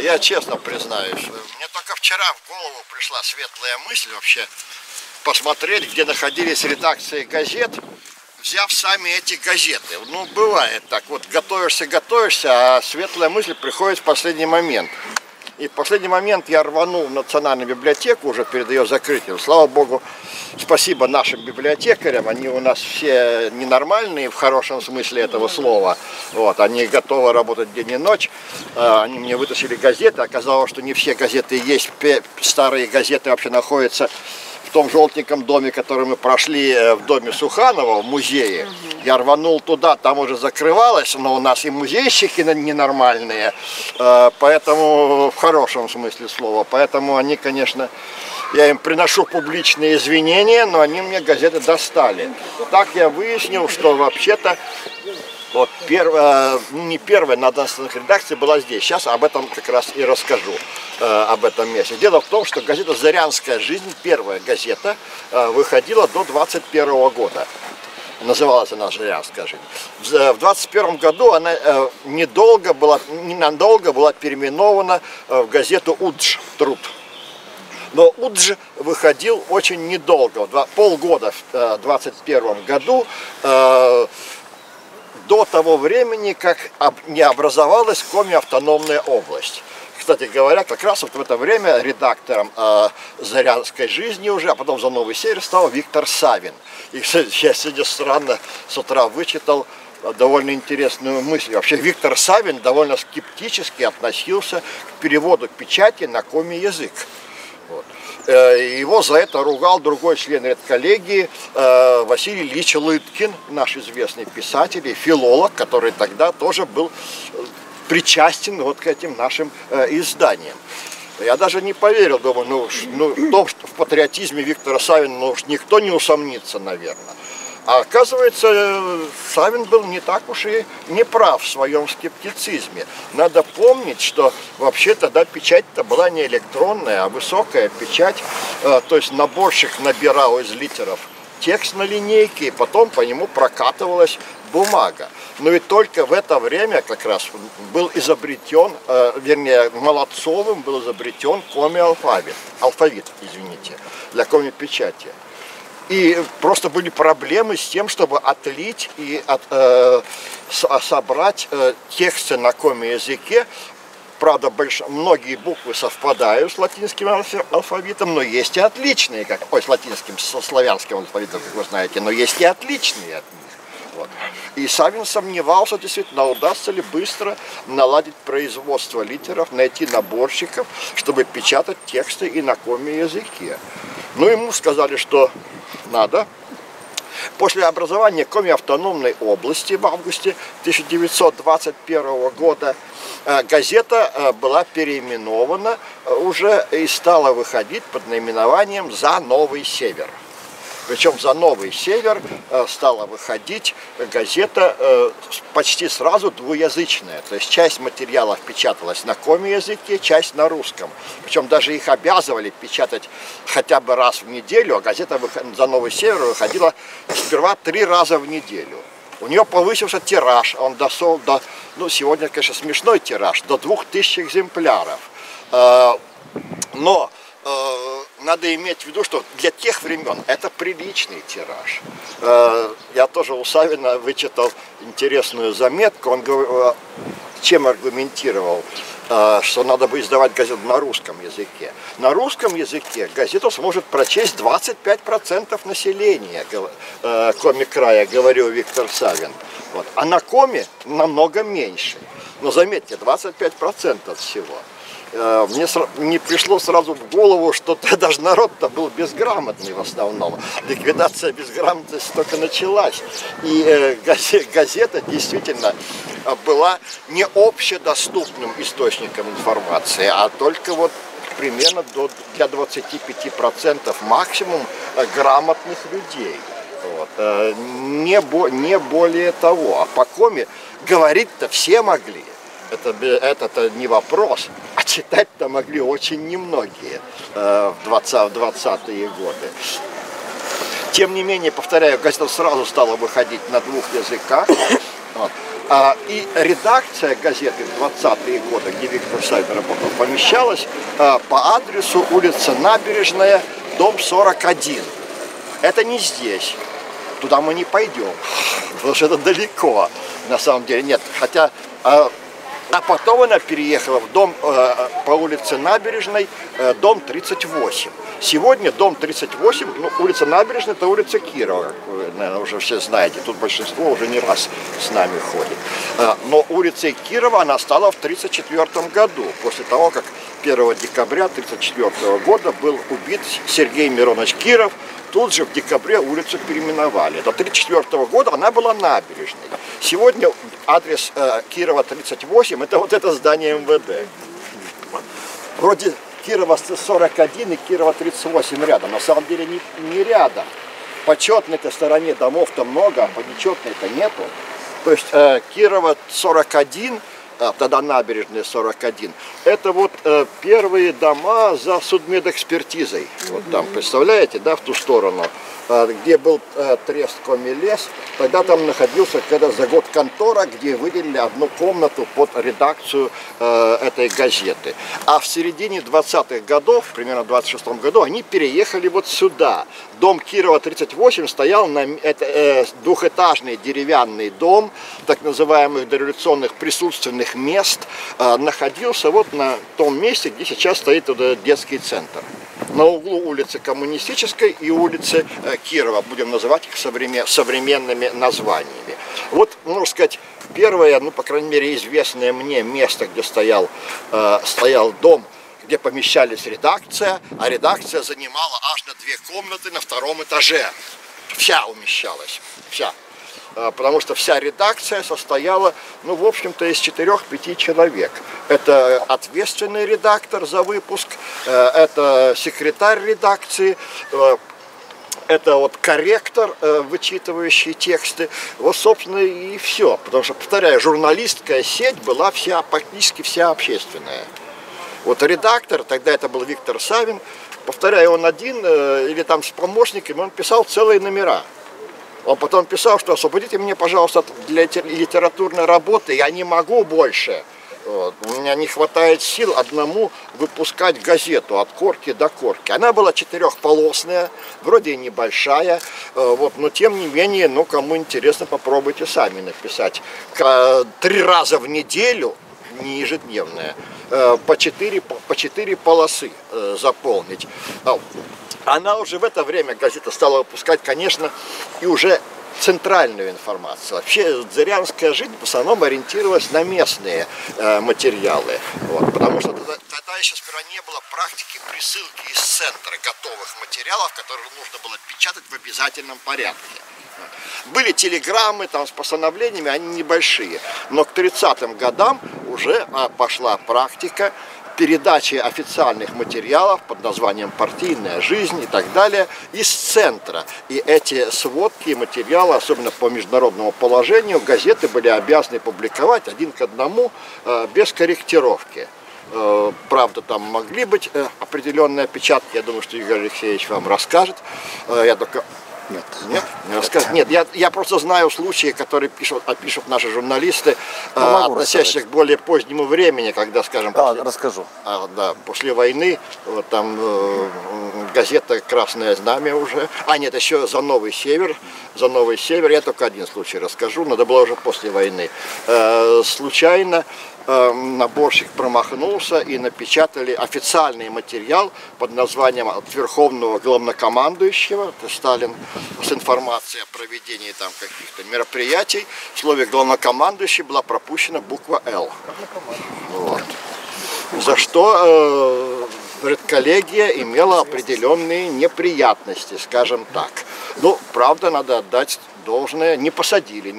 Я честно признаюсь, мне только вчера в голову пришла светлая мысль вообще посмотреть, где находились редакции газет, взяв сами эти газеты. Ну, бывает так, вот готовишься, а светлая мысль приходит в последний момент. И в последний момент я рванул в Национальную библиотеку уже перед ее закрытием. Слава Богу, спасибо нашим библиотекарям, они у нас все ненормальные в хорошем смысле этого слова. Вот, они готовы работать день и ночь. Они мне вытащили газеты, оказалось, что не все газеты есть, старые газеты вообще находятся в том желтеньком доме, который мы прошли в доме Суханова, в музее. Я рванул туда, там уже закрывалось, но у нас и музейщики ненормальные, поэтому в хорошем смысле слова. Поэтому они, конечно, я им приношу публичные извинения, но они мне газеты достали. Так я выяснил, что вообще-то вот не первая на данных редакции была здесь. Сейчас об этом как раз и расскажу, об этом месте. Дело в том, что газета «Зарянская жизнь», первая газета, выходила до 21 года. Называлась она «Зарянская жизнь». В 21 году она ненадолго была переименована в газету «Удж», «Труд». Но «Удж» выходил очень недолго, полгода в 21 году, до того времени, как не образовалась Коми-автономная область. Кстати говоря, как раз вот в это время редактором «Зарянской жизни» уже, а потом «За Новый Север» стал Виктор Савин. И я сегодня странно с утра вычитал довольно интересную мысль. Вообще Виктор Савин довольно скептически относился к переводу печати на коми-язык. Вот. Его за это ругал другой член редколлегии Василий Ильич Лыткин, наш известный писатель и филолог, который тогда тоже был причастен вот к этим нашим изданиям. Я даже не поверил, думаю, в том, что в патриотизме Виктора Савина уж никто не усомнится, наверное. А оказывается, Савин был не так уж и не прав в своем скептицизме. Надо помнить, что вообще тогда печать-то была не электронная, а высокая печать. То есть наборщик набирал из литеров текст на линейке, и потом по нему прокатывалась бумага. Но и только в это время как раз был изобретен, вернее, Молодцовым был изобретен коми-алфавит, для коми-печати. И просто были проблемы с тем, чтобы отлить и собрать тексты на коми-языке. Правда, многие буквы совпадают с латинским алфавитом, но есть и отличные, с латинским, со славянским алфавитом, как вы знаете, но есть и отличные от них. Вот. И Савин сомневался, действительно, удастся ли быстро наладить производство литеров, найти наборщиков, чтобы печатать тексты и на коми-языке. Ну, ему сказали, что надо. После образования Коми-автономной области в августе 1921 года газета была переименована уже и стала выходить под наименованием «За Новый Север». Причем «За Новый Север» стала выходить газета почти сразу двуязычная. То есть часть материалов печаталась на коми-языке, часть на русском. Причем даже их обязывали печатать хотя бы раз в неделю, а газета «За Новый Север» выходила сперва 3 раза в неделю. У нее повысился тираж, он дошел до, сегодня, конечно, смешной тираж, до 2000 экземпляров. Но надо иметь в виду, что для тех времен это приличный тираж. Я тоже у Савина вычитал интересную заметку, он чем аргументировал, что надо бы издавать газету на русском языке. На русском языке газету сможет прочесть 25% населения коми-края, говорил Виктор Савин. Вот. А на коми намного меньше. Но заметьте, 25% всего. Мне не пришло сразу в голову, что даже народ-то был безграмотный в основном. Ликвидация безграмотности только началась. И газета действительно была не общедоступным источником информации, а только вот примерно для 25% максимум грамотных людей. Вот. Не более того. А по коми говорить-то все могли. Это не вопрос, а читать-то могли очень немногие в 20-е годы. Тем не менее, повторяю, газета сразу стала выходить на 2 языках. Вот. И редакция газеты в 20-е годы, где Виктор Савин работал, помещалась по адресу улица Набережная, дом 41. Это не здесь. Туда мы не пойдем, потому что это далеко, на самом деле. Нет, хотя... А потом она переехала в дом по улице Набережной, дом 38. Сегодня дом 38, ну, улица Набережная, это улица Кирова, как вы, наверное, уже все знаете. Тут большинство уже не раз с нами ходит. Но улицей Кирова она стала в 1934 году, после того, как 1 декабря 1934 года был убит Сергей Миронович Киров. Тут же в декабре улицу переименовали. До 1934 года она была набережной. Сегодня адрес Кирова 38, это вот это здание МВД. Вроде Кирова 41 и Кирова 38 рядом. На самом деле не рядом. По четной-то стороне домов-то много, а по нечетной-то нету. То есть Кирова 41, тогда набережная 41, это вот первые дома за судмедэкспертизой. Вот там, представляете, да, в ту сторону, где был трест Комилес, тогда там находился когда за год контора, где выделили одну комнату под редакцию этой газеты. А в середине 20-х годов, примерно в 26-м году, они переехали вот сюда. Дом Кирова 38 стоял на двухэтажный деревянный дом, так называемых дореволюционных присутственных мест, находился вот на том месте, где сейчас стоит детский центр. На углу улицы Коммунистической и улицы Кирова, будем называть их современными названиями. Вот, можно сказать, первое, ну, по крайней мере, известное мне место, где стоял дом, где помещались редакция, а редакция занимала аж на 2 комнаты на 2-м этаже. Вся умещалась, вся. Потому что вся редакция состояла, ну, в общем-то, из 4-5 человек. Это ответственный редактор за выпуск, это секретарь редакции, это вот корректор, вычитывающий тексты. Вот, собственно, и все. Потому что, повторяю, журналистская сеть была вся, практически вся общественная. Вот редактор, тогда это был Виктор Савин, повторяю, он один или там с помощниками, он писал целые номера. Он потом писал, что освободите меня, пожалуйста, для литературной работы, я не могу больше. Вот. У меня не хватает сил одному выпускать газету от корки до корки. Она была 4-полосная, вроде и небольшая, вот, но тем не менее, ну, кому интересно, попробуйте сами написать. 3 раза в неделю, не ежедневная, по 4 полосы заполнить. Она уже в это время, газета стала выпускать, конечно, и уже центральную информацию. Вообще зырянская жизнь в основном ориентировалась на местные материалы. Вот, потому что тогда еще сперва не было практики присылки из центра готовых материалов, которые нужно было печатать в обязательном порядке. Были телеграммы там с постановлениями, они небольшие. Но к 30-м годам уже пошла практика передачи официальных материалов под названием «Партийная жизнь» и так далее из центра. И эти сводки и материалы, особенно по международному положению, газеты были обязаны публиковать 1 к 1 без корректировки. Правда, там могли быть определенные опечатки, я думаю, что Игорь Алексеевич вам расскажет. Я только... Нет, нет, не расскажет. Нет, я просто знаю случаи, которые опишут наши журналисты, относящихся к более позднему времени, когда, скажем, после войны, вот там газета «Красное знамя» уже, нет, еще «За Новый Север», я только один случай расскажу, надо было уже после войны. Случайно наборщик промахнулся и напечатали официальный материал под названием от Верховного Главнокомандующего, это Сталин, с информацией о проведении там каких-то мероприятий. В слове главнокомандующий была пропущена буква «Л». Вот. За что редколлегия имела определенные неприятности, скажем так. Ну, правда, надо отдать должное, не посадили.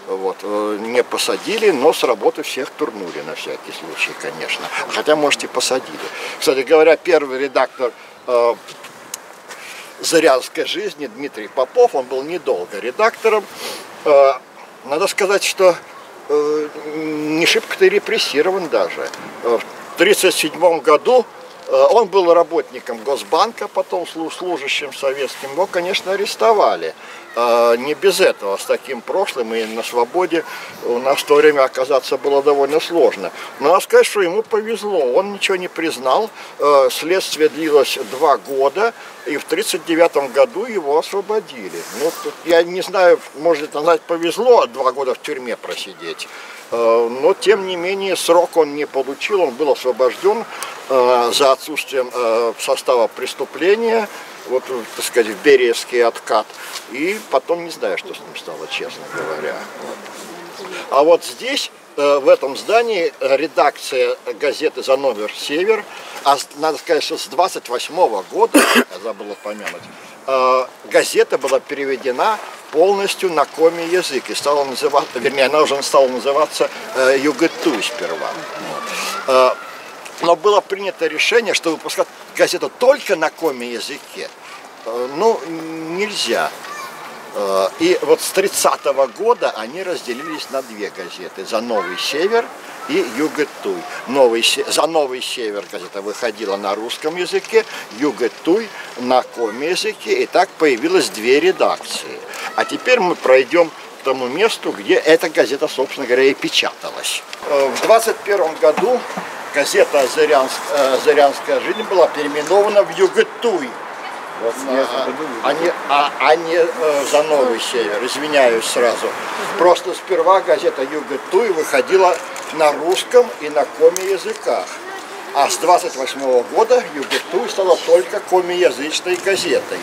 Вот, не посадили, но с работы всех турнули на всякий случай, конечно. Хотя, может, и посадили. Кстати говоря, первый редактор «Зырянской жизни» Дмитрий Попов, он был недолго редактором. Надо сказать, что не шибко-то репрессирован даже. В 1937 году Он был работником Госбанка, потом служащим советским. Его, конечно, арестовали. Не без этого, с таким прошлым и на свободе у нас в то время оказаться было довольно сложно. Но надо сказать, что ему повезло, он ничего не признал, следствие длилось 2 года, и в 1939 году его освободили. Ну, тут, я не знаю, может назвать повезло 2 года в тюрьме просидеть, но тем не менее срок он не получил, он был освобожден за отсутствием состава преступления. Вот, так сказать, в Бериевский откат. И потом не знаю, что с ним стало, честно говоря. А вот здесь, в этом здании, редакция газеты «За номер Север», а надо сказать, что с 28-го года, я забыл упомянуть, газета была переведена полностью на коми язык. И стала называться, вернее, она уже стала называться «Югытуй» сперва. Вот. Но было принято решение, что выпускать газету только на коми языке, ну, нельзя. И вот с 30-го года они разделились на 2 газеты. «За Новый Север» и «Югытуй». «За Новый Север» газета выходила на русском языке, «Югытуй» на коми языке. И так появилось 2 редакции. А теперь мы пройдем к тому месту, где эта газета, собственно говоря, и печаталась. В 21 году газета «Зырянская жизнь» была переименована в «Югытуй», вот, а не «За Новый Север», извиняюсь сразу. Просто сперва газета «Югытуй» выходила на русском и на коми языках, а с 28 года «Югытуй» стала только комиязычной газетой.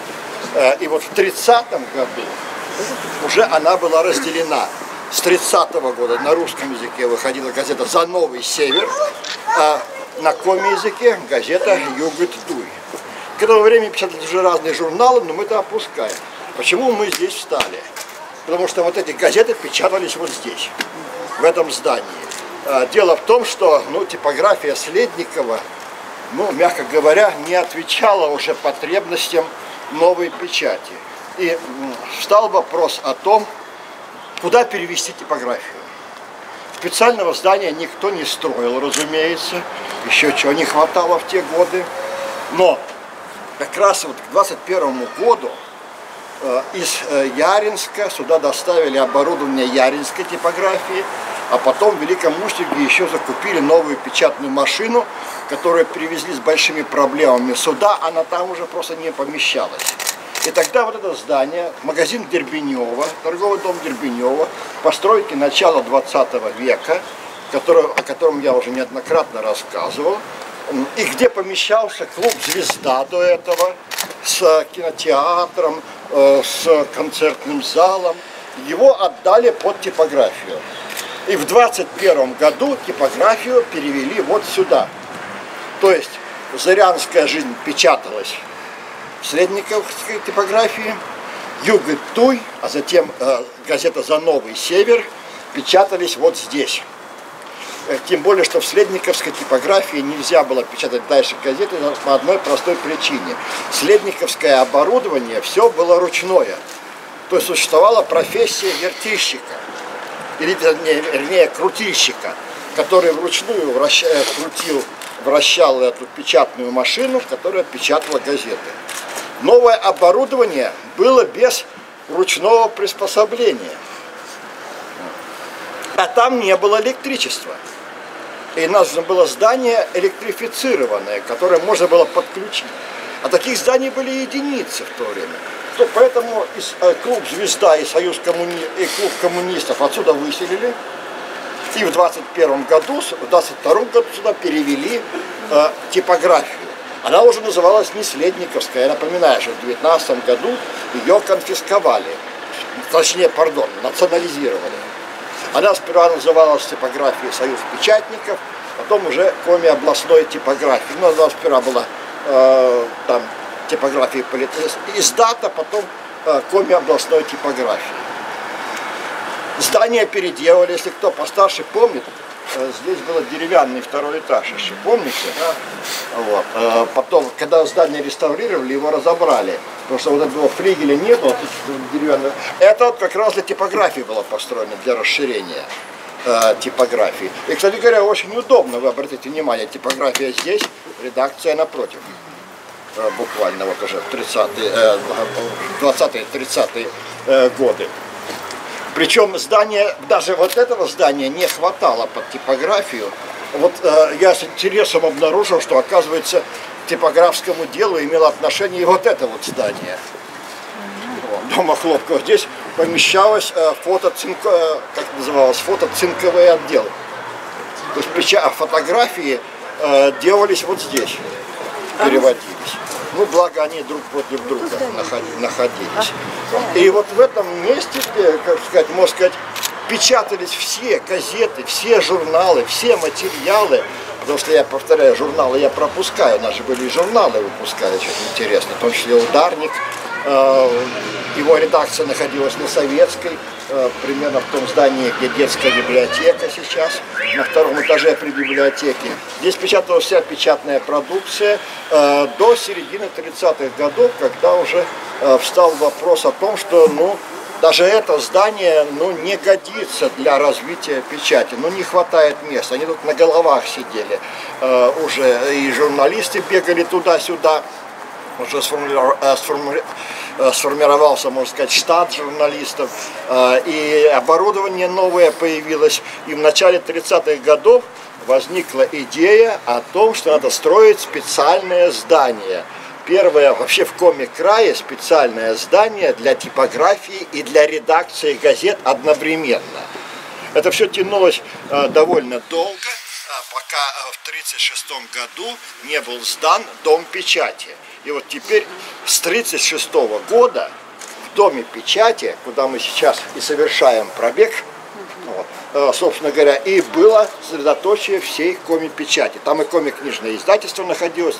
И вот в 30-м году уже она была разделена. С 30-го года на русском языке выходила газета «За Новый Север», а на коми языке газета «Югытуй». К этому времени печатались уже разные журналы, но мы это опускаем. Почему мы здесь встали? Потому что вот эти газеты печатались вот здесь, в этом здании. Дело в том, что типография Следникова, мягко говоря, не отвечала уже потребностям новой печати. И встал вопрос о том, куда перевести типографию. Специального здания никто не строил, разумеется, еще чего не хватало в те годы. Но как раз вот к 21 году из Яринска сюда доставили оборудование Яринской типографии, а потом в Великом Устюге еще закупили новую печатную машину, которую привезли с большими проблемами сюда, она там уже просто не помещалась. И тогда вот это здание, магазин Дербенева, торговый дом Дербенева, постройки начала 20 века, о котором я уже неоднократно рассказывал, и где помещался клуб «Звезда» до этого, с кинотеатром, с концертным залом, его отдали под типографию. И в 21 году типографию перевели вот сюда. То есть «Зырянская жизнь» печаталась в Следниковской типографии, «Югытуй», а затем газета «За Новый Север» печатались вот здесь. Тем более, что в Следниковской типографии нельзя было печатать дальше газеты по одной простой причине. Следниковское оборудование все было ручное. То есть существовала профессия вертильщика, или вернее крутильщика, который вручную вращал эту печатную машину, которая печатала газеты. Новое оборудование было без ручного приспособления. А там не было электричества. И нужно было здание электрифицированное, которое можно было подключить. А таких зданий были единицы в то время. Поэтому клуб «Звезда» и клуб коммунистов отсюда выселили. И в 21 году, в 22 году сюда перевели типографию. Она уже называлась не Следниковская, я напоминаю, что в 19 году ее конфисковали. Точнее, национализировали. Она сперва называлась типографией «Союз печатников», потом уже коми областной типографии. Ну, она сперва была там типографией издата, потом коми областной типографии. Здание переделали, если кто постарше помнит, здесь был деревянный 2-й этаж еще, помните? Вот. Потом, когда здание реставрировали, его разобрали, потому что вот этого флигеля не было, тут деревянного. Это вот как раз для типографии было построено, для расширения. типографии. И, кстати говоря, очень удобно, вы обратите внимание, типография здесь, редакция напротив. Буквально вот уже в 20-30-е годы. Причем здание, даже вот этого здания не хватало под типографию. Вот я с интересом обнаружил, что, оказывается, к типографскому делу имело отношение и вот это вот здание. Дома Хлопкова. Здесь помещалось фотоцинковый отдел. То есть фотографии делались вот здесь, переводились. Ну, благо они друг против друга находились. И вот в этом месте, как сказать, можно сказать, печатались все газеты, все журналы, все материалы. Потому что, я повторяю, журналы я пропускаю. Наши были и журналы выпускали, очень интересно. В том числе «Ударник». Его редакция находилась на Советской, примерно в том здании, где детская библиотека сейчас, на втором этаже при библиотеке. Здесь печаталась вся печатная продукция до середины 30-х годов, когда уже встал вопрос о том, что даже это здание не годится для развития печати, не хватает места. Они тут на головах сидели, уже и журналисты бегали туда-сюда. Уже сформировался, можно сказать, штат журналистов, и оборудование новое появилось. И в начале 30-х годов возникла идея о том, что надо строить специальное здание. Первое вообще в Коми-крае специальное здание для типографии и для редакции газет одновременно. Это все тянулось довольно долго, пока в 1936 году не был сдан Дом печати. И вот теперь с 1936 года в Доме печати, куда мы сейчас и совершаем пробег, собственно говоря, и было средоточие всей Коми-печати. Там и коми-книжное издательство находилось.